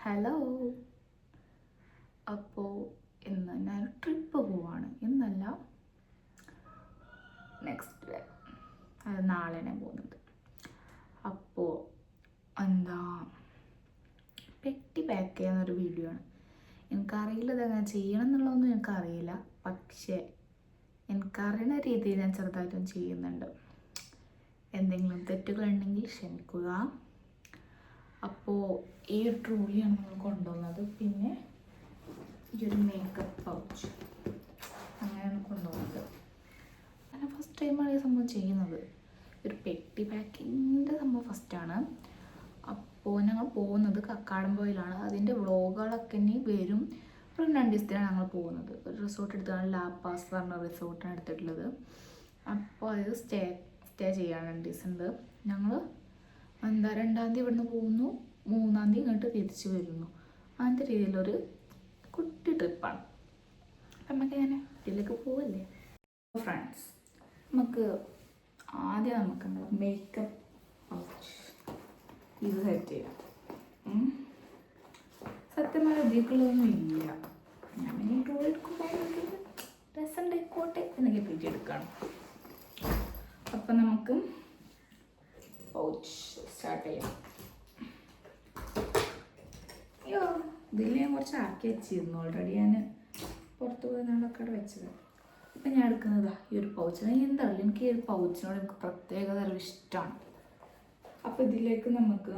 Hello. അപ്പോൾ ഇന്ന് ഞാൻ ട്രിപ്പ് പോവാണ്. ഇന്നല്ല, നെക്സ്റ്റ് ഡേ, അത് നാളെ ഞാൻ പോകുന്നത്. അപ്പോൾ പെട്ടി പാക്ക് ചെയ്യുന്നൊരു വീഡിയോ ആണ്. എനിക്കറിയില്ല ഇതെങ്ങനെ ചെയ്യണം എന്നുള്ളതൊന്നും എനിക്കറിയില്ല, പക്ഷേ എനിക്കറിയുന്ന രീതിയിൽ ഞാൻ ചെറുതായിട്ടും ചെയ്യുന്നുണ്ട്. എന്തെങ്കിലും തെറ്റുകളുണ്ടെങ്കിൽ ക്ഷമിക്കുക. അപ്പോൾ ഈ ഒരു ട്രോളിയാണ് നമ്മൾ കൊണ്ടുവന്നത്. പിന്നെ ഈ ഒരു മേക്കപ്പ് പൗച്ച് അങ്ങനെയാണ് കൊണ്ടുപോകുന്നത്. ഞാൻ ഫസ്റ്റ് ടൈമാണ് ഈ സംഭവം ചെയ്യുന്നത്. ഒരു പെട്ടി പാക്കിങ്ങിൻ്റെ സംഭവം ഫസ്റ്റാണ്. അപ്പോൾ ഞങ്ങൾ പോകുന്നത് കക്കാടംപൊയിലാണ്. അതിൻ്റെ വ്ളോഗുകളൊക്കെ ഇനി വരും. ഒരു 2 ദിവസത്തിനാണ് ഞങ്ങൾ പോകുന്നത്. ഒരു റിസോർട്ട് എടുത്താണ്, ലാപ്പാസ് പറഞ്ഞ റിസോർട്ടാണ് എടുത്തിട്ടുള്ളത്. അപ്പോൾ അത് സ്റ്റേ ചെയ്യാൻ 2 ദിവസം ഉണ്ട്. ഞങ്ങൾ 2-ാം തീയതി ഇവിടുന്ന് പോകുന്നു, 3-ാം തീയതി ഇങ്ങോട്ട് തിരിച്ചു വരുന്നു. അങ്ങനത്തെ രീതിയിലൊരു കുട്ടി ട്രിപ്പാണ്. അപ്പം നമുക്ക് ഞാൻ ഇതിലേക്ക് പോവല്ലേ. ഫ്രണ്ട്സ്, നമുക്ക് മേക്കപ്പ് പൗച്ച് ഇത് സെറ്റ് ചെയ്യാം. സത്യമായ ഇതിലേക്കുള്ളതൊന്നും ഇല്ല. ഞാൻ ഈ ഡ്രോ എടുക്കുമ്പോൾ രസം ഉണ്ടായിക്കോട്ടെ എന്നൊക്കെ പറ്റി എടുക്കണം. അപ്പം നമുക്ക് പൗച്ച് സ്റ്റാർട്ട് ചെയ്യാം. അയ്യോ, ഇതിൽ ഞാൻ കുറച്ച് ആക്കി വെച്ചിരുന്നു. ഓൾറെഡി ഞാൻ പുറത്ത് പോയി നാളൊക്കെ അവിടെ വെച്ചത്. അപ്പം ഞാൻ എടുക്കുന്നതാ ഈ ഒരു പൗച്ച്. എന്താ പറയുക, എനിക്ക് ഈ ഒരു പൗച്ചിനോട് എനിക്ക് പ്രത്യേക തരം ഇഷ്ടമാണ്. അപ്പോൾ ഇതിലേക്ക് നമുക്ക്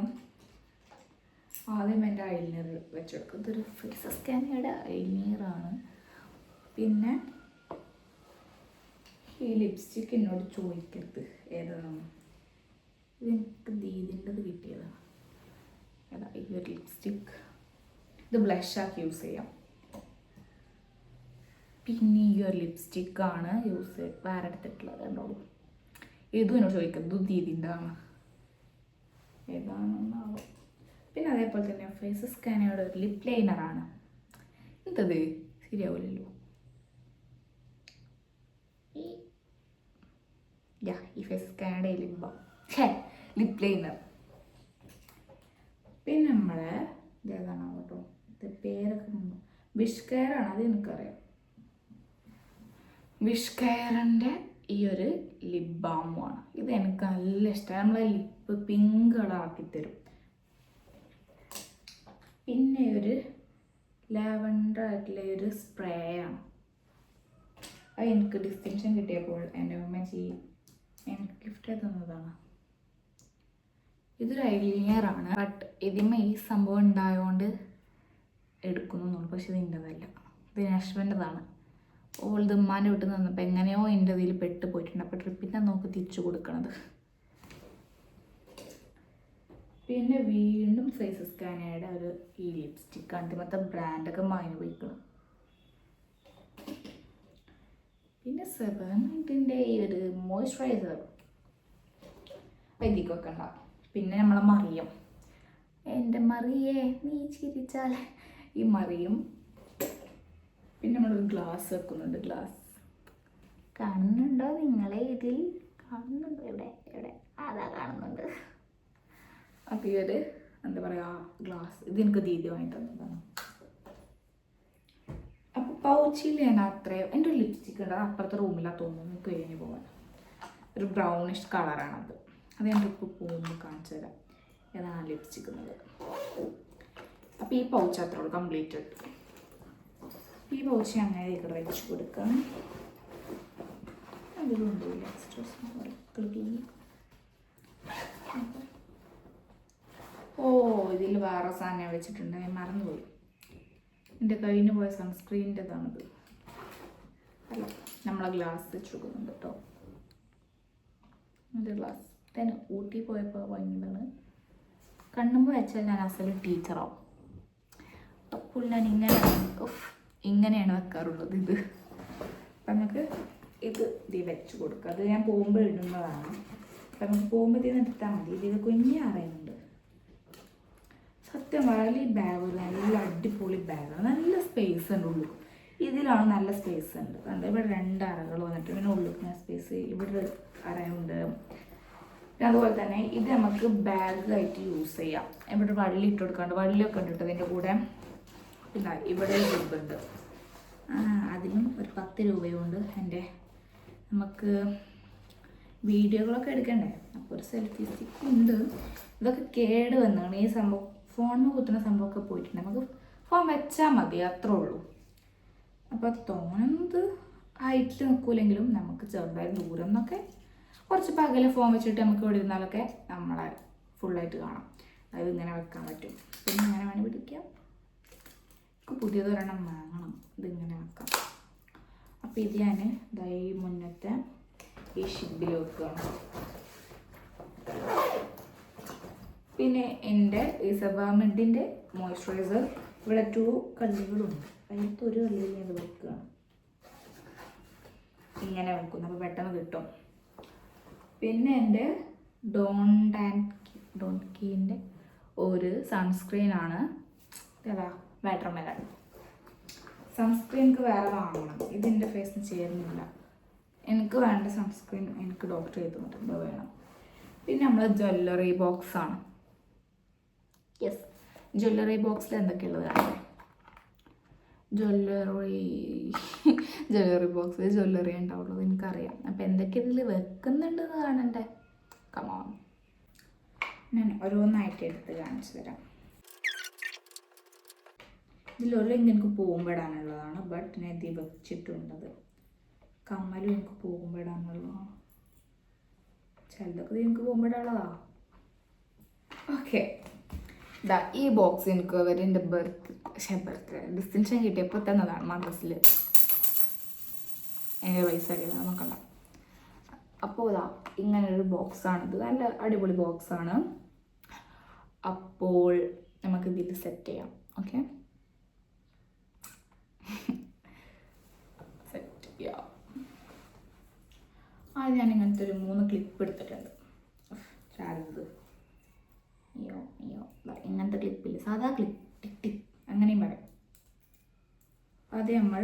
ആദ്യം എൻ്റെ ഐലൈനർ വെച്ചെടുക്കും. ഇതൊരു ഫേസ് സ്കാനയുടെ ഐലൈനറാണ്. പിന്നെ ഈ ലിപ്സ്റ്റിക്ക് എന്നോട് ചോദിക്കരുത് ഏതാണ്. ഇതെനിക്ക് ദീദിൻ്റെത് കിട്ടിയതാണ്. ഏതാ ഈ ഒരു ലിപ്സ്റ്റിക്ക്. ഇത് ബ്ലഷാക്കി യൂസ് ചെയ്യാം. പിന്നെ ഈ ഒരു ലിപ്സ്റ്റിക്കാണ് വേറെ എടുത്തിട്ടുള്ളത്. എന്നോട് ഇതും എന്നോട് ചോദിക്കരുത്, ഇത് ദീദിൻ്റെതാണ്, ഏതാണെന്നാവും. പിന്നെ അതേപോലെ തന്നെ ഫേസ് സ്കാനയുടെ ഒരു ലിപ് ലൈനറാണ്. എന്തത് ശരിയാവില്ലല്ലോ. ഈ ഫേസ് സ്കാനയുടെ ലിപ് ലൈനർ. പിന്നെ നമ്മളെ ഇതേതാണ് കേട്ടോ, ഇത് പേരൊക്കെ വിഷ് കെയറാണ്, അത് എനിക്കറിയാം. വിഷ് കെയറിൻ്റെ ഈ ഒരു ലിപ് ബാമുമാണ്. ഇത് എനിക്ക് നല്ല ഇഷ്ടമാണ്. നമ്മളെ ലിപ്പ് പിങ്ക് കളറാക്കി തരും. പിന്നെ ഒരു ലാവൻഡർ ആയിട്ടുള്ള ഒരു സ്പ്രേ ആണ്. അത് എനിക്ക് ഡിസ്റ്റിങ്ഷൻ കിട്ടിയപ്പോൾ എൻ്റെ ഉമ്മച്ചി എനിക്ക് ഗിഫ്റ്റ് തന്നതാണ്. ഇതൊരു ഐലൈനറാണ്. ബട്ട് ഇതിന്മേ ഈ സംഭവം ഉണ്ടായതുകൊണ്ട് എടുക്കുന്നുള്ളൂ. പക്ഷെ ഇത് എൻ്റെതല്ല, ഇത് ഹസ്ബൻ്റെതാണ്. ഓൾത് ഉമ്മാൻ്റെ വീട്ടിൽ നിന്ന് വന്നപ്പോൾ എങ്ങനെയോ എൻ്റെ ഇതിൽ പെട്ട് പോയിട്ടുണ്ട്. അപ്പോൾ ട്രിപ്പിൻ്റെ നോക്കി തിരിച്ചു കൊടുക്കണത്. പിന്നെ വീണ്ടും ഫേസ് സ്കാനയുടെ ഒരു ഈ ലിപ്സ്റ്റിക്ക്. അന്തിമത്തെ ബ്രാൻഡൊക്കെ മാഞ്ഞു പോയിക്കണം. പിന്നെ 790ൻ്റെ ഈ ഒരു മോയ്സ്ചറൈസർ ഇതിക്കൊക്കെ ഉണ്ടാവും. പിന്നെ നമ്മളെ മറിയം, എൻ്റെ മറിയേ നീ ചിരിച്ചാൽ ഈ മറിയും. പിന്നെ നമ്മളൊരു ഗ്ലാസ് വെക്കുന്നുണ്ട്. ഗ്ലാസ് കാണുന്നുണ്ടോ നിങ്ങളെ? ഇതിൽ കാണുന്നുണ്ടോ? എവിടെ അതാ കാണുന്നുണ്ട്. അപ്പോൾ ഈ ഒരു എന്താ പറയുക ഗ്ലാസ്, ഇത് എനിക്ക് ദീദി വാങ്ങി തന്നതാണ്. അപ്പോൾ പൗച്ചിൽ ഞാൻ അത്രയും എൻ്റെ ഒരു ലിപ്സ്റ്റിക്ക് ഉണ്ട്. അത് അപ്പുറത്തെ റൂമിലാണ് തോന്നുന്നു, എനിക്ക് കഴിഞ്ഞ് പോകാൻ. ഒരു ബ്രൗണിഷ് കളറാണത്. അത് ഞാൻ ട്രിപ്പ് പോകുമ്പോൾ കാണിച്ചു തരാം ഏതാണ് ലിപ്സ്റ്റിക്ക് എന്നുള്ളത്. അപ്പോൾ ഈ പൗച്ച് അത്രേ ഉള്ളൂ, കംപ്ലീറ്റ് ഇട്ടു. ഈ പൗച്ച് അങ്ങനെ ഇവിടെ വെച്ച് കൊടുക്കാം. അതിലുണ്ട് ഇതിൽ വേറെ സാധനം വെച്ചിട്ടുണ്ട്, ഞാൻ മറന്നുപോയി. എൻ്റെ കയ്യിൽ പോയ സൺസ്ക്രീനിൻ്റെതാണിത്. അല്ല, നമ്മളെ ഗ്ലാസ് വെച്ച് കൊടുക്കുന്നുണ്ട് കേട്ടോ. എൻ്റെ ഗ്ലാസ് തന്നെ ഊട്ടി പോയപ്പോൾ വാങ്ങിയതാണ്. കണ്ണുമ്പോൾ വെച്ചാൽ ഞാൻ അസല് ടീച്ചറാവും. അപ്പോൾ ഞാൻ ഇങ്ങനെയാണ് വെക്കാറുള്ളത്. ഇത് അപ്പം നമുക്ക് ഇത് വെച്ച് കൊടുക്കുക. അത് ഞാൻ പോകുമ്പോൾ ഇടുന്നതാണ്. അപ്പം നമുക്ക് പോകുമ്പോൾ ഇതിൽ നിന്ന് എടുത്താൽ മതി. ഇത് കുഞ്ഞി അറിയുന്നുണ്ട്. സത്യം പറഞ്ഞാൽ ഈ ബാഗ് നല്ല അടിപൊളി ബാഗാണ്. നല്ല സ്പേസ് ഉണ്ട് ഉള്ളു. ഇതിലാണ് നല്ല സ്പേസ് ഉണ്ട്. കണ്ട് ഇവിടെ 2 അറകൾ വന്നിട്ട് പിന്നെ ഉള്ളിൽ സ്പേസ്. ഇവിടെ അറയുണ്ട്, പിന്നെ അതുപോലെ തന്നെ ഇത് നമുക്ക് ബാഗായിട്ട് യൂസ് ചെയ്യാം. ഇവിടെ വള്ളി ഇട്ട് കൊടുക്കാണ്ട്, വള്ളിയൊക്കെ ഉണ്ട് കേട്ടോ ഇതിൻ്റെ കൂടെ. പിന്നെ ഇവിടെ ഒരു ജിബുണ്ട്, അതിനും ഒരു 10 രൂപയുണ്ട്. എൻ്റെ നമുക്ക് വീഡിയോകളൊക്കെ എടുക്കണ്ടേ, അപ്പോൾ ഒരു സെൽഫി സ്റ്റിക്ക് ഉണ്ട്. ഇതൊക്കെ കേട് വന്നാണ് ഈ സംഭവം, ഫോണിൽ കുത്തുന്ന സംഭവമൊക്കെ പോയിട്ടുണ്ട്. നമുക്ക് ഫോൺ വെച്ചാൽ മതി, അത്രേ ഉള്ളൂ. അപ്പോൾ തോന്നുന്നത് ഹൈറ്റിൽ നിൽക്കൂലെങ്കിലും നമുക്ക് ചെറുതായി ദൂരം നിന്നൊക്കെ കുറച്ച് പകലെ ഫോൺ വെച്ചിട്ട് നമുക്ക് ഇവിടെ ഇരുന്നാലൊക്കെ നമ്മളെ ഫുള്ളായിട്ട് കാണാം. അതായത് ഇങ്ങനെ വെക്കാൻ പറ്റും. പിന്നെ ഇങ്ങനെ വേണം പിടിക്കാം. പുതിയതൊരെണ്ണം വാങ്ങണം, ഇതിങ്ങനെ വെക്കാം. അപ്പോൾ ഇത് ഞാൻ ഇതായി മുന്നത്തെ ഈ ഷിബിൽ വെക്കുകയാണ്. പിന്നെ എൻ്റെ ഈ സെബാമെഡിൻ്റെ മോയ്സ്ചറൈസർ ഇവിടെ 2 കള്ളികളുണ്ട്. അതിനകത്ത് ഒരു കള്ളിയിൽ ഞാൻ വെക്കുകയാണ്. ഇങ്ങനെ വെക്കുന്നു, അപ്പോൾ പെട്ടെന്ന് കിട്ടും. പിന്നെ എൻ്റെ ഡോൺകീൻ്റെ ഒരു സൺസ്ക്രീനാണ്. ഏതാ, വാട്ടർമെലൺ സൺസ്ക്രീൻ. എനിക്ക് വേറെ വാങ്ങണം, ഇതിൻ്റെ ഫേസിന് ചേരുന്നില്ല. എനിക്ക് വേണ്ട സൺസ്ക്രീൻ എനിക്ക് ഡോക്ടർ ചെയ്ത് തന്നിട്ടുണ്ട്, വേണം. പിന്നെ നമ്മൾ ജ്വല്ലറി ബോക്സാണ്. യെസ്, ജ്വല്ലറി ബോക്സിൽ എന്തൊക്കെയുള്ളത് കാണാം. ജ്വല്ലറി ബോക്സിൽ ജ്വല്ലറി ഉണ്ടാവുള്ളത് എനിക്കറിയാം. അപ്പം എന്തൊക്കെ ഇതിൽ വെക്കുന്നുണ്ടെന്ന് കാണണ്ടേ. കമോൺ, ഞാൻ ഓരോന്നായിട്ട് എടുത്ത് കാണിച്ചു തരാം. ഇതിലൊരു എനിക്ക് പോകുമ്പോഴാണുള്ളതാണ്, ബട്ട് ഞാൻ ഇത് വെച്ചിട്ടുണ്ടത്. കമ്മലും എനിക്ക് പോകുമ്പോഴാണുള്ളതാണ്, ചിലതൊക്കെ എനിക്ക് പോകുമ്പോഴുള്ളതാ. ഓക്കെ, ഇതാ ഈ ബോക്സ് എനിക്ക് അവർ എൻ്റെ ബർത്ത്ഡേ ഡിസ്റ്റിങ്ഷൻ കിട്ടിയപ്പോൾ തന്നതാണ് മദ്രസിൽ. എൻ്റെ പൈസ നോക്കണ്ട. അപ്പോൾ ഇതാ ഇങ്ങനൊരു ബോക്സാണിത്, നല്ല അടിപൊളി ബോക്സാണ്. അപ്പോൾ നമുക്കിതിൽ സെറ്റ് ചെയ്യാം. ഓക്കെ, സെറ്റ് ചെയ്യാം. ഞാൻ ഇങ്ങനത്തെ ഒരു 3 ക്ലിപ്പ് എടുത്തിട്ടുണ്ട്. ചാരുന്നത് ഇങ്ങനത്തെ ക്ലിപ്പില്ല, സാധാ ക്ലിപ്പ്, ടിക് ടിക് അങ്ങനെയും പറയാം. അത് നമ്മൾ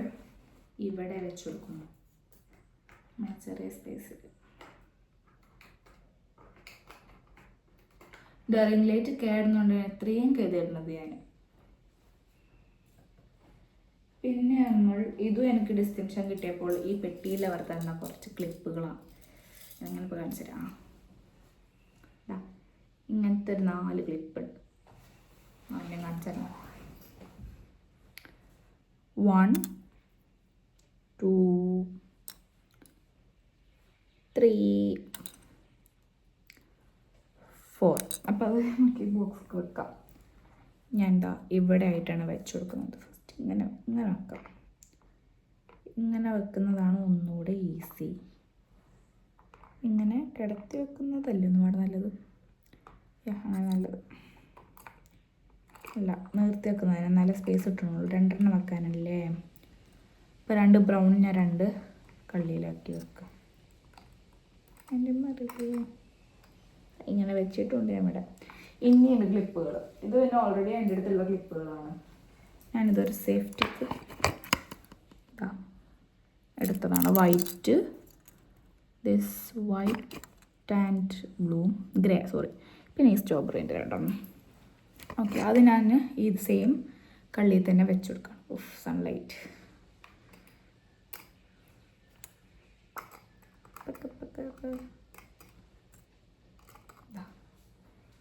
ഇവിടെ വെച്ച് കൊടുക്കുന്നു, ചെറിയ സ്പേസിൽ. റിംഗ് ലൈറ്റ് കേടുന്നുണ്ട്, എത്രയും കരുതരുന്നത് ഞാൻ. പിന്നെ നമ്മൾ ഇതും എനിക്ക് ഡിസ്റ്റിങ്ഷൻ കിട്ടിയപ്പോൾ ഈ പെട്ടിയിൽ അവർ തന്ന കുറച്ച് ക്ലിപ്പുകളാണ്. അങ്ങനെ ഇപ്പോൾ കാണിച്ചു തരാം. ഇങ്ങനത്തെ ഒരു 4 ക്ലിപ്പ് ഉണ്ട്. അതിനെ കാണിച്ചു തരാം. 1 2 3 4. അപ്പോൾ അത് നമുക്ക് ഈ ബോക്സ് വെക്കാം. ഞാൻ എന്താ ഇവിടെ ആയിട്ടാണ് വെച്ച് കൊടുക്കുന്നത്. ഫസ്റ്റ് ഇങ്ങനെ വെക്കാം. ഇങ്ങനെ വെക്കുന്നതാണ് ഒന്നുകൂടെ ഈസി. ഇങ്ങനെ കിടത്തി വെക്കുന്നതല്ലേ ഒരുപാട് നല്ലത്. അങ്ങനെ നല്ലത് അല്ല, നിർത്തി വെക്കുന്നതിന് നല്ല സ്പേസ് കിട്ടണുള്ളൂ. 2 എണ്ണം വെക്കാനല്ലേ. ഇപ്പോൾ 2 ബ്രൗൺ ഞാൻ 2 കള്ളിയിലാക്കി വെക്കാം. എൻ്റെ മറിയേ ഇങ്ങനെ വെച്ചിട്ടുണ്ട് ഞാൻ ഇവിടെ. ഇനിയാണ് ക്ലിപ്പുകൾ. ഇത് പിന്നെ ഓൾറെഡി എൻ്റെ അടുത്തുള്ള ക്ലിപ്പുകളാണ്. ഞാനിതൊരു സേഫ്റ്റിക്ക് എടുത്തതാണ്. White, this white and blue, grey, sorry. പിന്നെ ഈ സ്ട്രോബെറിൻ്റെ 2 ഓക്കെ. അത് ഞാൻ ഈ സെയിം കള്ളിയിൽ തന്നെ വെച്ച് കൊടുക്കാം. സൺലൈറ്റ്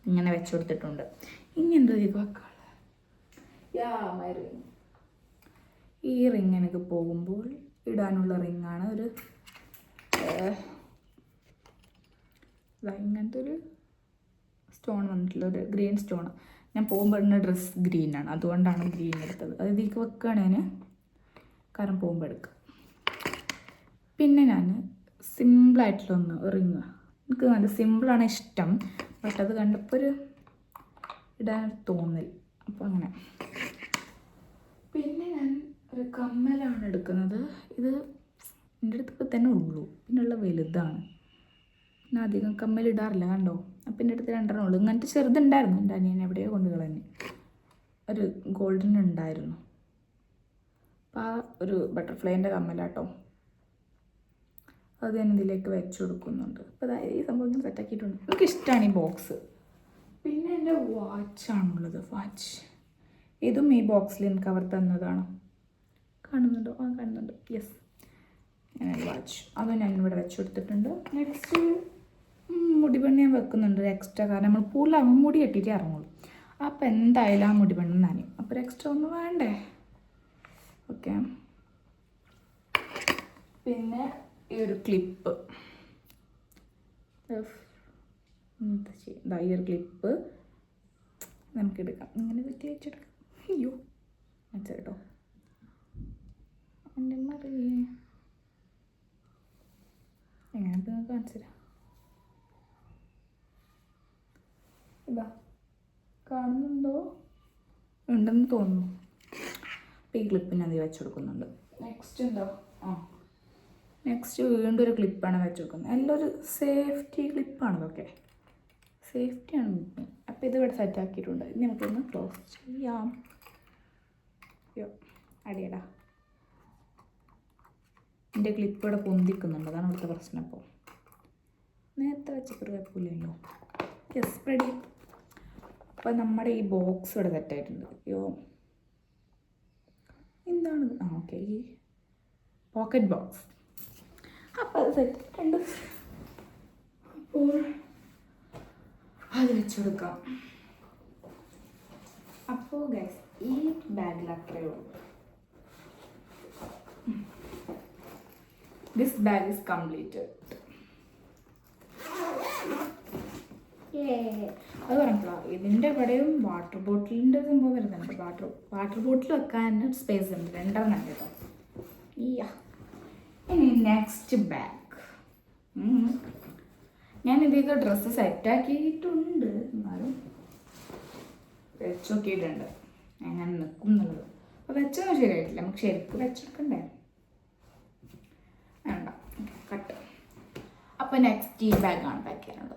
ഇങ്ങനെ വെച്ച് കൊടുത്തിട്ടുണ്ട്. ഇനി എന്താ വെക്കാളെ ഈ റിങ് എനിക്ക് പോകുമ്പോൾ ഇടാനുള്ള റിങ്ങാണ്. ഒരു ഇങ്ങനത്തെ ഒരു സ്റ്റോൺ വന്നിട്ടുള്ള ഒരു ഗ്രീൻ സ്റ്റോൺ. ഞാൻ പോകുമ്പോൾ ഇടുന്ന ഡ്രസ്സ് ഗ്രീനാണ്, അതുകൊണ്ടാണ് ഗ്രീൻ എടുത്തത്. അത് ഇതിലേക്ക് വെക്കുകയാണ് ഞാൻ, കാരണം പോകുമ്പോൾ എടുക്കുക. പിന്നെ ഞാൻ സിമ്പിളായിട്ടുള്ള റിങ്, എനിക്ക് നല്ല സിമ്പിളാണ് ഇഷ്ടം, ബട്ട് അത് കണ്ടപ്പോൾ ഒരു ഇടാൻ തോന്നൽ, അപ്പോൾ അങ്ങനെ. പിന്നെ ഞാൻ ഒരു കമ്മലാണ് എടുക്കുന്നത്. ഇത് എൻ്റെ അടുത്ത് ഇപ്പോൾ തന്നെ ഉള്ളൂ, പിന്നെയുള്ള വലുതാണ്. പിന്നെ അധികം കമ്മലിടാറില്ല, കണ്ടോ. അപ്പം എൻ്റെ അടുത്ത് 2 ഉള്ളൂ. ഇങ്ങനത്തെ ചെറുതുണ്ടായിരുന്നു, എൻ്റെ അനിയൻ എവിടെയോ കൊണ്ട് കളഞ്ഞു. ഒരു ഗോൾഡൻ ഉണ്ടായിരുന്നു. അപ്പോൾ ആ ഒരു ബട്ടർഫ്ലൈൻ്റെ കമ്മലാട്ടോ. അത് ഞാൻ ഇതിലേക്ക് വെച്ച് കൊടുക്കുന്നുണ്ട്. അപ്പോൾ അതായത് ഈ സംഭവം ഇങ്ങനെ സെറ്റാക്കിയിട്ടുണ്ട്. എനിക്കിഷ്ടമാണ് ഈ ബോക്സ്. പിന്നെ എൻ്റെ വാച്ചാണുള്ളത്. വാച്ച് ഇതും ഈ ബോക്സിൽ എനിക്ക് അവർ തന്നതാണ്. കാണുന്നുണ്ടോ? ആ കാണുന്നുണ്ട്. യെസ്, വാച്ച് അത് ഞാൻ ഇവിടെ വെച്ച് കൊടുത്തിട്ടുണ്ട്. നെക്സ്റ്റ് മുടിപെണ്ണ് ഞാൻ വെക്കുന്നുണ്ട് എക്സ്ട്രാ, കാരണം നമ്മൾ കൂടുതലാകുമ്പോൾ മുടി കെട്ടിയിട്ടേ ഇറങ്ങുള്ളൂ. അപ്പോൾ എന്തായാലും ആ മുടിപെണ്ണ് നനയും. അപ്പോൾ ഒരു എക്സ്ട്രാ ഒന്നും വേണ്ടേ? ഓക്കെ. പിന്നെ ഈ ഒരു ക്ലിപ്പ്, എന്താ ചെയ്യുക, ഈ ഒരു ക്ലിപ്പ് നമുക്കെടുക്കാം. ഇങ്ങനെ കുറ്റി വെച്ചെടുക്കാം. അയ്യോ വെച്ചേട്ടോ എൻ്റെ മറിയേ. എങ്ങനെ കാണിച്ചു തരാം. ഇതാ കാണുന്നുണ്ടോ? ഉണ്ടെന്ന് തോന്നുന്നു. അപ്പോൾ ഈ ക്ലിപ്പിന് അത് വെച്ച് കൊടുക്കുന്നുണ്ട്. നെക്സ്റ്റ് ഉണ്ടോ? നെക്സ്റ്റ് വീണ്ടും ഒരു ക്ലിപ്പാണ് വെച്ച് കൊടുക്കുന്നത്. എല്ലാം ഒരു സേഫ്റ്റി ക്ലിപ്പാണ്. ഇതൊക്കെ സേഫ്റ്റിയാണ്. അപ്പോൾ ഇത് ഇവിടെ സെറ്റാക്കിയിട്ടുണ്ട്. ഇനി നമുക്കൊന്ന് ക്ലോസ് ചെയ്യാം. അയ്യോ അടിയടാ, എൻ്റെ ക്ലിപ്പ് ഇവിടെ പൊന്തിക്കുന്നുണ്ട്. അതാണ് ഇവിടുത്തെ പ്രശ്നം. അപ്പോൾ നേരത്തെ വെച്ചൊരു കുഴപ്പമില്ലല്ലോ. Yes, ready. അപ്പോൾ നമ്മുടെ ഈ ബോക്സ് ഇവിടെ സെറ്റായിട്ടുണ്ട്. അയ്യോ എന്താണ്? ഓക്കെ, ഈ പോക്കറ്റ് ബോക്സ്. അപ്പോൾ അത് സെറ്റായിട്ടുണ്ട്. അപ്പോൾ അത് വെച്ച് കൊടുക്കാം. അപ്പോൾ ഗൈസ് ഈ ബാഗിൽ അത്രയേ ഉള്ളൂ. This bag is completed. അത് പറഞ്ഞിട്ടുള്ള ഇതിൻ്റെ ഇവിടെയും വാട്ടർ ബോട്ടിലിൻ്റെ സംഭവം വരുന്നുണ്ട്. വാട്ടർ ബോട്ടിൽ വെക്കാൻ സ്പേസ് ഉണ്ട്, 2 കേട്ടോ. ഇനി നെക്സ്റ്റ് ബാഗ്. ഞാൻ ഇതൊക്കെ ഡ്രസ്സ് സെറ്റാക്കിയിട്ടുണ്ട്, എന്നാലും വെച്ച് നോക്കിയിട്ടുണ്ട് എങ്ങനെ നിൽക്കും എന്നുള്ളത്. അപ്പോൾ വെച്ചൊന്നും ശരിയായിട്ടില്ല, നമുക്ക് ശരിക്കും വെച്ചെടുക്കണ്ടേ? വേണ്ട, കട്ട്. അപ്പോൾ നെക്സ്റ്റ് ഈ ബാഗാണ് പാക്ക് ചെയ്യാനുള്ളത്.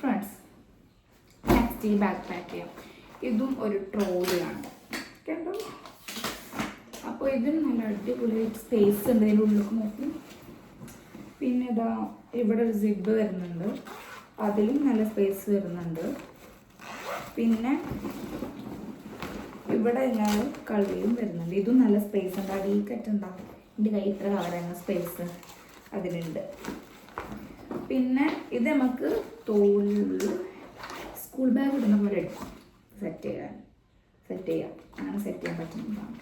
ഫ്രണ്ട്സ്, നെക്സ്റ്റ് ഈ ബാഗ് പാക്ക് ചെയ്യാം. ഇതും ഒരു ട്രോളിയാണ് കേട്ടോ. അപ്പോൾ ഇതിന് നല്ല അടിപൊളി സ്പേസ് ഉണ്ട് ഇതിൻ്റെ ഉള്ളിൽ നോക്കി. പിന്നെ ഇതാ ഇവിടെ ഒരു സിബ് വരുന്നുണ്ട്, അതിലും നല്ല സ്പേസ് വരുന്നുണ്ട്. പിന്നെ ഇവിടെ ഞാൻ കളിയും വരുന്നുണ്ട്, ഇതും നല്ല സ്പേസ് ഉണ്ട്. അടിയിൽ കെട്ടുണ്ടാവും. എൻ്റെ കൈ ഇത്ര കവറുന്ന സ്പേസ് അതിലുണ്ട്. പിന്നെ ഇത് നമുക്ക് തോളിൽ സ്കൂൾ ബാഗ് ഇടുന്ന പോലെ എടുക്കും, സെറ്റ് ചെയ്യാം. അങ്ങനെ സെറ്റ് ചെയ്യാൻ പറ്റുന്നതാണ്.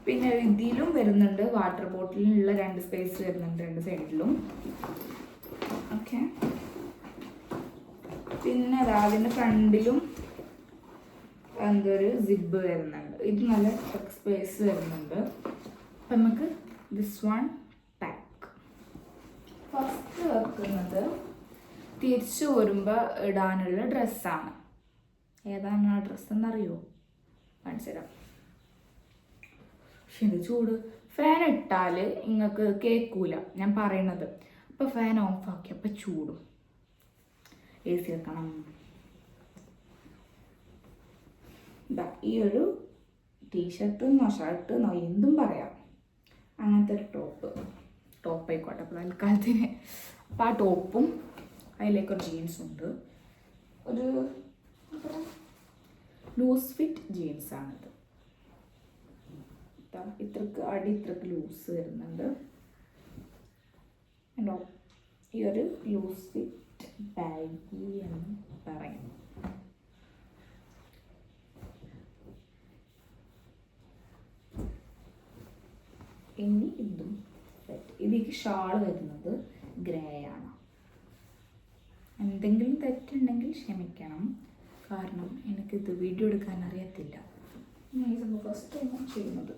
പിന്നെ ഇതിലും വരുന്നുണ്ട് വാട്ടർ ബോട്ടിലിനുള്ള 2 സ്പേസ് വരുന്നുണ്ട് 2 സൈഡിലും. ഓക്കെ. പിന്നെ അതിൻ്റെ ഫ്രണ്ടിലും എന്തൊരു സിബ് വരുന്നുണ്ട്. ഇത് നല്ല സ്പേസ് വരുന്നുണ്ട്. അപ്പം നമുക്ക് ദിസ് വൺ പാക്ക്. ഫസ്റ്റ് വെക്കുന്നത് തിരിച്ചു വരുമ്പോൾ ഇടാനുള്ള ഡ്രസ്സാണ്. ഏതാണ് ആ ഡ്രസ്സ് എന്നറിയോ? കാണിച്ചു തരാം. പക്ഷെ ഇത് ചൂട്. ഫാൻ ഇട്ടാൽ നിങ്ങൾക്ക് കേൾക്കൂല ഞാൻ പറയണത്. അപ്പോൾ ഫാൻ ഓഫാക്കി അപ്പോൾ ചൂടും. AC വെക്കണം. ഇതാ ഈ ഒരു ടീഷർട്ടെന്നോ ഷർട്ടെന്നോ എന്തും പറയാം, അങ്ങനത്തെ ഒരു ടോപ്പ് ആയിക്കോട്ടെ അപ്പോൾ തൽക്കാലത്തിന്. അപ്പോൾ ആ ടോപ്പും അതിലേക്കൊരു ജീൻസും ഉണ്ട്. ഒരു ലൂസ് ഫിറ്റ് ജീൻസാണിത്. ഇത്രക്ക് അടി ഇത്രക്ക് ലൂസ് വരുന്നുണ്ട്. ഉണ്ടോ? ഈ ഒരു ലൂസ് ഫിറ്റ് ബാഗി എന്ന് പറയും. ഇനി ഇതും സെറ്റ്. ഇതിലേക്ക് ഷാൾ വരുന്നത് ഗ്രേ ആണ്. എന്തെങ്കിലും തെറ്റുണ്ടെങ്കിൽ ക്ഷമിക്കണം, കാരണം എനിക്കിത് വീഡിയോ എടുക്കാൻ അറിയത്തില്ല. ഞാൻ ഈ സംഭവം ഫസ്റ്റ് ടൈം ചെയ്യുന്നത്.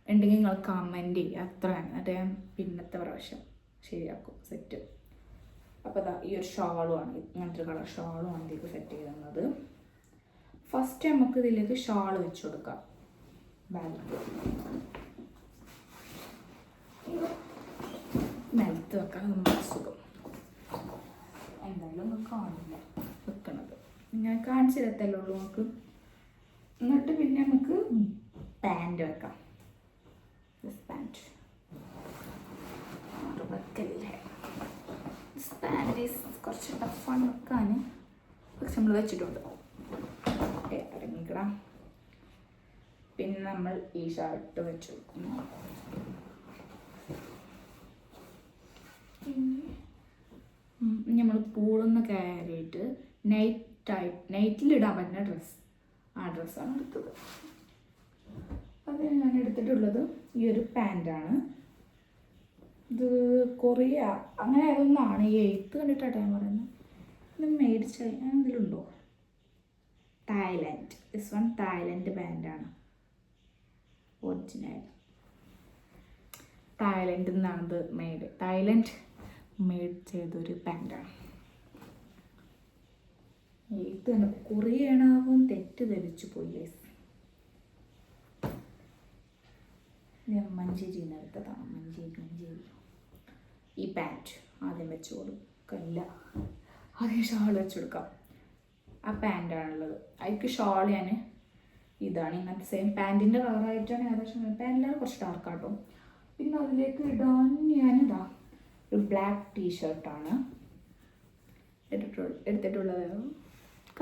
ഉണ്ടെങ്കിൽ നിങ്ങൾ കമൻറ്റ് ചെയ്യുക, അത്ര എന്നിട്ട് ഞാൻ പിന്നത്തെ പ്രാവശ്യം ശരിയാക്കും സെറ്റ്. അപ്പോൾ അതാ ഈ ഒരു ഷാളുമാണ്, ഇങ്ങനത്തെ ഒരു കളർ ഷാളുമാണ് ഇതിലേക്ക് സെറ്റ് ചെയ്തുന്നത്. ഫസ്റ്റ് നമുക്ക് ഇതിലേക്ക് ഷാൾ വെച്ച് കൊടുക്കാം. ബാഗ് നിലത്ത് വെക്കാൻ നമുക്ക് സുഖം. എന്തായാലും നമുക്ക് കാണില്ല വെക്കണത്, ഞാൻ കാണിച്ചിരത്തല്ലേ ഉള്ളൂ നമുക്ക്. എന്നിട്ട് പിന്നെ നമുക്ക് പാൻറ് വെക്കാം. പാൻറ് വെക്കലില്ലേ, പാൻറ് കുറച്ച് ടഫാണ് വെക്കാൻ, പക്ഷെ നമ്മൾ വെച്ചിട്ടുണ്ട്. ഇറങ്ങിക്കണം. പിന്നെ നമ്മൾ ഈ ഷർട്ട് വെച്ചു. നമ്മൾ പൂളൊന്ന് കയറിയിട്ട് നൈറ്റിലിടാൻ പറ്റുന്ന ഡ്രസ്സ്, ആ ഡ്രസ്സാണ് എടുത്തത്. അത് ഞാൻ എടുത്തിട്ടുള്ളത് ഈ ഒരു പാൻറ്റാണ്. ഇത് കൊറിയ അങ്ങനെ അതൊന്നാണ്, ഈ 8th കണ്ടിട്ടാണ് ഞാൻ പറയുന്നത്. ഇത് മേടിച്ച എന്തെങ്കിലുണ്ടോ? തായ്ലൻഡ്, ദിസ് വൺ തായ്ലൻഡ് പാൻറ്റാണ്, ഒറിജിനൽ തായ്ലൻഡിൽ നിന്നാണ് ഇത് തായ്ലൻഡ് മെയ്ഡ് ചെയ്തൊരു പാൻറ്റാണ്. ഇത് കൊറിയണാവും തെറ്റിദ്ധരിച്ചു പോയി. ഞാൻ മഞ്ചേരിയിൽ നിന്ന് എടുത്തതാണ്, മഞ്ചേരി. ഈ പാൻറ്റ് ആദ്യം വെച്ച് കൊടുക്കല്ല, ആദ്യം ഷാൾ വെച്ച് കൊടുക്കാം. ആ പാൻറ്റാണുള്ളത്. അതിലേക്ക് ഷാൾ ഞാൻ ഇതാണ്, ഇങ്ങനത്തെ സെയിം പാൻറ്റിൻ്റെ കളറായിട്ടാണ് ഏകദേശം. പാൻറ്റിലാണ് കുറച്ച് ഡാർക്കാട്ടോ. പിന്നെ അതിലേക്ക് ഇടാൻ ഞാനിതാ ഒരു ബ്ലാക്ക് ടീഷർട്ടാണ് എടുത്തിട്ടുള്ളത്.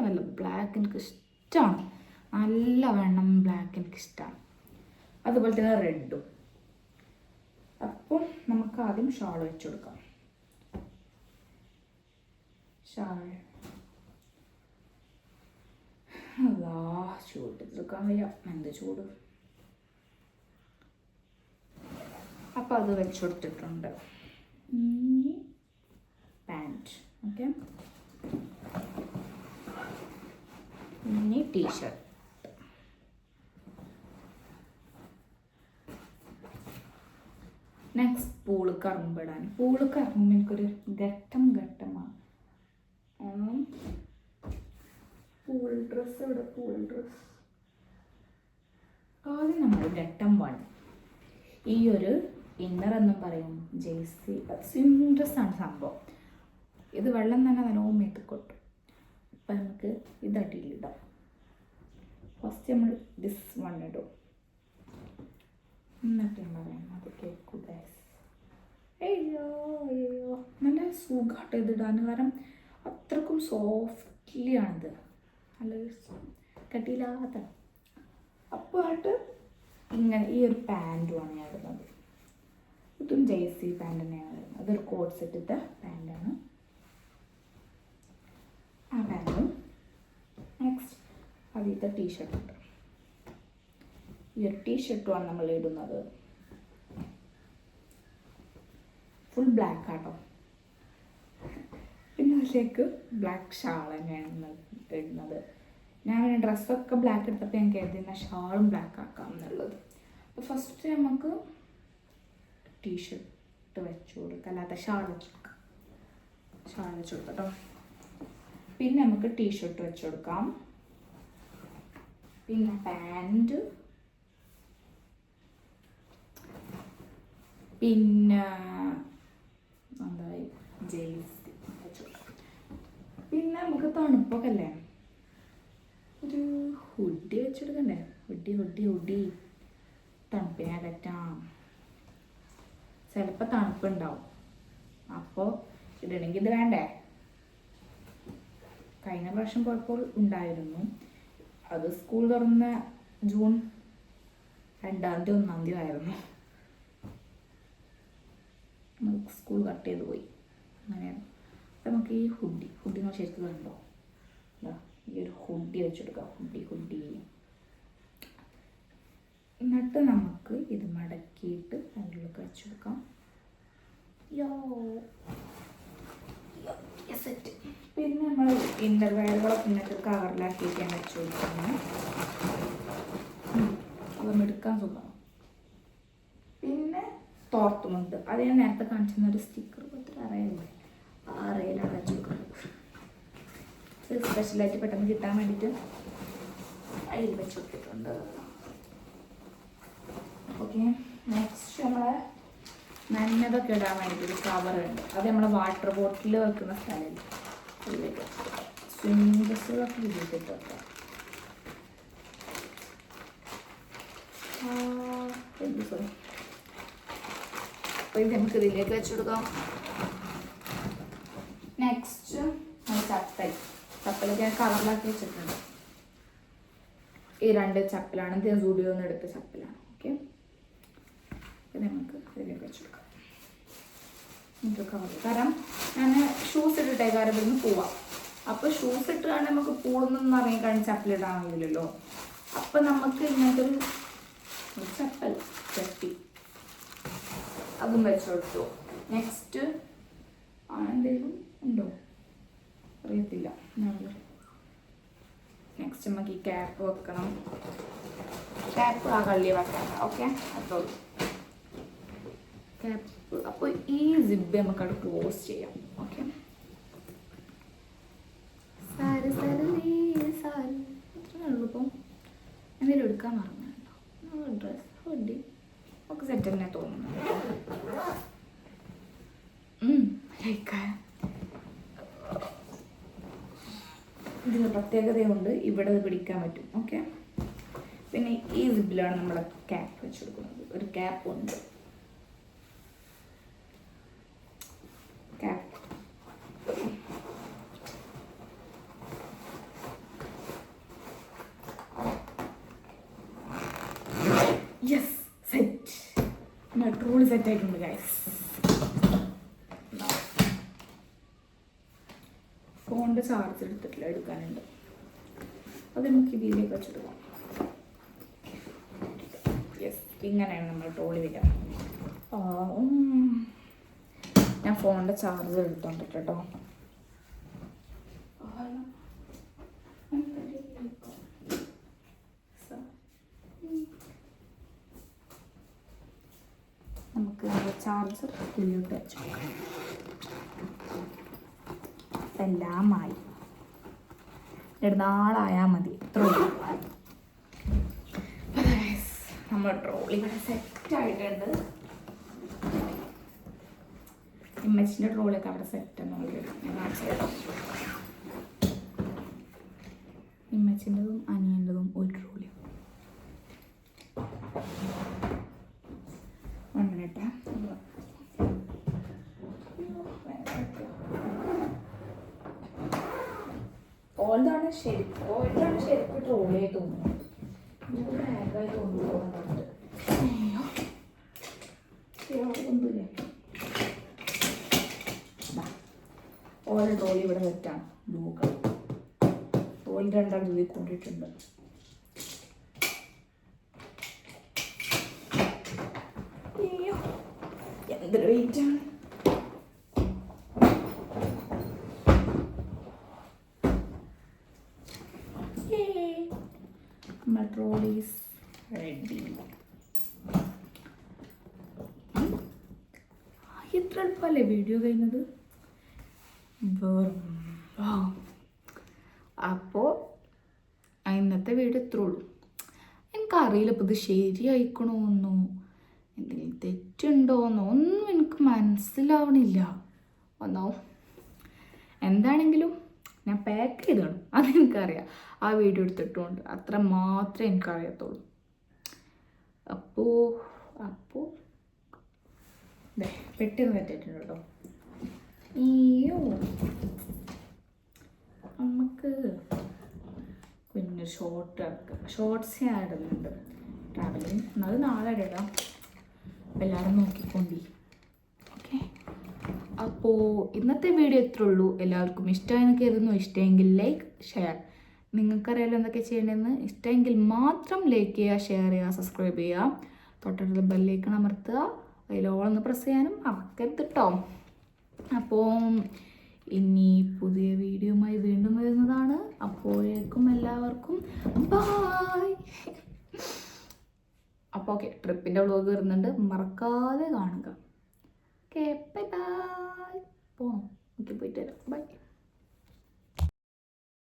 നല്ല ബ്ലാക്ക് എനിക്ക് ഇഷ്ടമാണ്, നല്ല വേണം ബ്ലാക്ക് എനിക്കിഷ്ടമാണ്. അതുപോലെ തന്നെ റെഡും. അപ്പം നമുക്ക് ആദ്യം ഷാൾ വെച്ച് കൊടുക്കാം. ഷാൾ അല്ലാ ചൂടെടുക്കാൻ വയ്യ, എന്ത് ചൂട്. അപ്പം അത് വെച്ച് കൊടുത്തിട്ടുണ്ട്. പാൻറ്റ് ഓക്കെ, ഇനി ടീഷർട്ട്. നെക്സ്റ്റ് പൂളക്ക് ഇറങ്ങുമ്പോഴാണ്. പൂളക്ക് ഇറങ്ങുമ്പോൾ എനിക്കൊരു ഘട്ടമാണ്. പൂൾ ഡ്രസ്സ് ഇവിടെ, പൂൾ ഡ്രസ്സ്. ആദ്യം നമ്മൾ ഘട്ടം 1 ഈ ഒരു ഇന്നർ എന്നും പറയും, ജേഴ്സി സ്വിം ഡ്രസ്സാണ് സംഭവം. ഇത് വെള്ളം തന്നെ നല്ലോണം മേത്തിക്കൊട്ടും. അപ്പം നമുക്ക് ഇതട്ടിയിലിടാം. ഫസ്റ്റ് നമ്മൾ ദിസ് വൺ ഇടും, എന്നിട്ട് പറയാം അത് കേൾക്കൂ ഗൈസ്. അയ്യോ നല്ല സുഖമായിട്ട് ഇതിടാൻ, കാരണം അത്രക്കും സോഫ്റ്റ്ലിയാണിത്, നല്ല കട്ടിയില്ലാത്ത. അപ്പോൾ ആയിട്ട് ഇങ്ങനെ ഈ ഒരു പാൻറ്റുമാണ് ഞാൻ ഇടുന്നത്. ഇതും ജേഴ്സി പാൻറ് തന്നെയാണ് വരുന്നത്. അതൊരു കോട്ട് സെറ്റിൻ്റെ പാൻറ്റാണ്. ആ പാൻറ്റും നെക്സ്റ്റ് അതിലത്തെ ടീഷർട്ടുണ്ട്. ഈ ഒരു ടീഷർട്ടുമാണ് നമ്മൾ ഇടുന്നത്. ഫുൾ ബ്ലാക്ക് ആട്ടോ. പിന്നെ അതിലേക്ക് ബ്ലാക്ക് ഷാൾ തന്നെയാണ് ഇടുന്നത്. ഞാൻ ഡ്രസ്സൊക്കെ ബ്ലാക്ക് എടുത്തപ്പോൾ ഞാൻ കരുതുന്ന ഷാളും ബ്ലാക്ക് ആക്കാം എന്നുള്ളത്. അപ്പോൾ ഫസ്റ്റ് നമുക്ക് ടീഷർട്ട് വെച്ച് കൊടുക്കാം, അല്ലാത്ത ഷാൾ വെച്ച് കൊടുക്കാം. ഷാൾ വെച്ച് കൊടുക്കാം കേട്ടോ. പിന്നെ നമുക്ക് ടീഷർട്ട് വെച്ച് കൊടുക്കാം. പിന്നെ പാൻറ്, പിന്നെ എന്തായി ജേഴ്സി വെച്ച് കൊടുക്കാം. പിന്നെ നമുക്ക് തണുപ്പൊക്കെ അല്ലേ, ഒരു ഹുഡി വെച്ചെടുക്കണ്ടേ. ഹുഡി തണുപ്പിനെ അകറ്റാം. ചിലപ്പോൾ തണുപ്പുണ്ടാവും, അപ്പോൾ ഇടണമെങ്കിൽ ഇത് വേണ്ടേ. കഴിഞ്ഞ പ്രാവശ്യം പോയപ്പോൾ ഉണ്ടായിരുന്നു. അത് സ്കൂൾ തുറന്ന ജൂൺ 2-ാം തീയതി 1-ാം തീയതി ആയിരുന്നു. നമുക്ക് സ്കൂൾ കട്ട് ചെയ്ത് പോയി, അങ്ങനെയാണ്. അപ്പം നമുക്ക് ഈ ഹുഡി നമ്മൾ ശരിക്കും കണ്ടോ, ഈ ഒരു ഹുഡി വെച്ചെടുക്കാം. ഹുഡി എന്നിട്ട് നമുക്ക് ഇത് മടക്കിയിട്ട് അതിലേക്ക് വെച്ചെടുക്കാം. സെറ്റ്. പിന്നെ നമ്മൾ ഇൻ്റർവെയറുകളൊക്കെ ഇങ്ങനത്തെ കവറിലാക്കിയിട്ട് ഞാൻ വെച്ച് കൊടുക്കുന്നു. അതൊന്നും എടുക്കാൻ സുഖമാണ്. പിന്നെ തോർത്തുമുണ്ട്. അത് ഞാൻ നേരത്തെ കാണിച്ചിരുന്ന ഒരു സ്റ്റിക്കർ പോലത്തെ അറയില്ലേ, ആ അറയിലാണ് വെച്ച് കൊടുക്കുന്നത്. ഇത് സ്പെഷ്യലായിട്ട് പെട്ടെന്ന് കിട്ടാൻ വേണ്ടിയിട്ട് അതിൽ വെച്ച് കൊടുത്തിട്ടുണ്ട്. ഓക്കെ, നെക്സ്റ്റ് നമ്മളെ നനഞ്ഞതൊക്കെ ഇടാൻ വേണ്ടിയിട്ടൊരു കവറുണ്ട്. അത് നമ്മളെ വാട്ടർ ബോട്ടിൽ വെക്കുന്ന സ്ഥലമില്ല, അതിലേക്ക് സ്വിമ്മിങ് ഡ്രസ്സുകളൊക്കെ ഇതിലിട്ടിട്ട് വെക്കാം. സോറി, അപ്പോൾ ഇത് നമുക്ക് ഇതിലേക്ക് വെച്ച് കൊടുക്കാം. നെക്സ്റ്റ് ചപ്പലൊക്കെ ഞാൻ കളറിലാക്കി വെച്ചിട്ടുണ്ട്. ഈ 2 ചപ്പലാണ്, ഇത് ഞാൻ സ്റ്റുഡിയോയിൽ നിന്ന് എടുത്ത ചപ്പലാണ്. ഓക്കെ, ഇത് നമുക്ക് ഇതിലേക്ക് വെച്ച് കൊടുക്കാം. കാരണം ഞാൻ ഷൂസ് ഇട്ടിട്ടേ കാരണം ഇവിടുന്ന് പോവാം. അപ്പോൾ ഷൂസ് ഇട്ടാണ് നമുക്ക് പൂളൊന്നും ഇറങ്ങി കഴിഞ്ഞ് ചപ്പലിടാൻ കഴിയില്ലല്ലോ. അപ്പം നമുക്ക് ഇങ്ങനത്തെ ഒരു ചപ്പൽ ചട്ടി അതും വെച്ച് കൊടുത്തു. നെക്സ്റ്റ് എന്തെങ്കിലും ഉണ്ടോ അറിയത്തില്ല. നെക്സ്റ്റ് നമുക്ക് ഈ ക്യാപ്പ് വെക്കണം. ക്യാപ്പ് ആ കള്ളി വെക്കണം. ഓക്കെ, അപ്പോൾ ക്യാപ്പ്. അപ്പോൾ ഈ സിബ് നമുക്ക് അവിടെ ക്ലോസ് ചെയ്യാം. ഓക്കെ, ഇത്രേ ഉള്ളൂ. ഇപ്പം എന്തെങ്കിലും എടുക്കാൻ മറന്നുണ്ടോ? ഡ്രസ് ഹുഡി ഒക്കെ സെറ്റ് തന്നെ തോന്നുന്നു. ഇതിന് പ്രത്യേകതയുണ്ട്, ഇവിടെ പിടിക്കാൻ പറ്റും. ഓക്കെ, പിന്നെ ഈ സിബിലാണ് നമ്മൾ ക്യാപ്പ് വെച്ച് കൊടുക്കുന്നത്. ഒരു ക്യാപ്പ് ഉണ്ട്. Cap yes, set. Trolley set ആയിട്ടുണ്ട് ഗൈസ്. ഫോണിൻ്റെ ചാർജ് എടുത്തിട്ടില്ല, എടുക്കാനുണ്ട്. അത് നമുക്ക് ഇതിലേക്ക് വെച്ചെടുക്കാം. യെസ്, ഇങ്ങനെയാണ് നമ്മൾ ട്രോളി വരിക. ഞാൻ ഫോണിൻ്റെ ചാർജർ എടുത്തോണ്ട് കേട്ടോ. നമുക്ക് ചാർജർ ഇതിലോട്ട് വെച്ചു. എല്ലാമായി നാളായാൽ മതി. നമ്മൾ ട്രോളി ഇവിടെ സെറ്റായിട്ടുണ്ട്. ഇമ്മച്ചിൻ്റെ ട്രോളിയൊക്കെ അവിടെ സെറ്റാണ്. ഇമ്മച്ചിൻ്റെതും അനിയൻ്റെതും ഒരു ട്രോളി. ഒന്നിട്ടെ ഓൾതാണ് ശരിക്കും ട്രോളിയായി തോന്നുന്നു. ബാഗായി തോന്നുന്നുണ്ട്. ഓരോ ട്രോളി ഇവിടെ സെറ്റാണ്. ബ്ലൂ കളർ ട്രോളി 2 ഇതിൽ കൊണ്ടിട്ടുണ്ട്. എന്തൊരു വെയിറ്റാണ്. Trolleys ready. ഇത്ര എളുപ്പമല്ലേ വീഡിയോ കഴിഞ്ഞത്? അപ്പോൾ ഇന്നത്തെ വീഡിയോ ഇത്രേ ഉള്ളൂ. എനിക്കറിയില്ല ഇപ്പോൾ ഇത് ശരിയായിക്കണോന്നോ എന്തെങ്കിലും തെറ്റുണ്ടോന്നോ ഒന്നും എനിക്ക് മനസ്സിലാവണില്ല. എന്താണെങ്കിലും ഞാൻ പാക്ക് ചെയ്തോളും, അതെനിക്കറിയാം. ആ വീഡിയോ എടുത്തിട്ടുണ്ട്, അത്ര മാത്രമേ എനിക്കറിയത്തുള്ളൂ. അപ്പോൾ പെട്ടെന്ന് പറ്റിയിട്ടുണ്ട് കേട്ടോ. അയ്യോ, നമുക്ക് പിന്നെ ഷോർട്ട്സ് ഞാൻ ഇടുന്നുണ്ട് ട്രാവലിങ്. അത് നാളെ ഇടാം. എല്ലാവരും നോക്കിക്കൊണ്ടി. ഓക്കെ, അപ്പോൾ ഇന്നത്തെ വീഡിയോ ഇത്രേ ഉള്ളൂ. എല്ലാവർക്കും ഇഷ്ടമായെന്ന് കരുതുന്നു. ഇഷ്ടമെങ്കിൽ ലൈക്ക്, ഷെയർ. നിങ്ങൾക്കറിയാലോ എന്തൊക്കെ ചെയ്യേണ്ടതെന്ന്. ഇഷ്ടമെങ്കിൽ മാത്രം ലൈക്ക് ചെയ്യുക, ഷെയർ ചെയ്യുക, സബ്സ്ക്രൈബ് ചെയ്യുക. തൊട്ടടുത്ത് ബെല്ലൈക്കൺ അമർത്തുക. അതിലോളൊന്ന് പ്രസ് ചെയ്യാനും മറക്കരുത് കേട്ടോ. അപ്പോൾ ഇനി പുതിയ വീഡിയോയുമായി വീണ്ടും വരുന്നതാണ്. അപ്പോഴേക്കും എല്ലാവർക്കും ബൈ. അപ്പോൾ ഓക്കെ, ട്രിപ്പിൻ്റെ വ്ളോഗ് വരുന്നുണ്ട്, മറക്കാതെ കാണുക. Okay, bye bye. പോകണം, ഓക്കെ, പോയിട്ട് വരാം, ബൈ.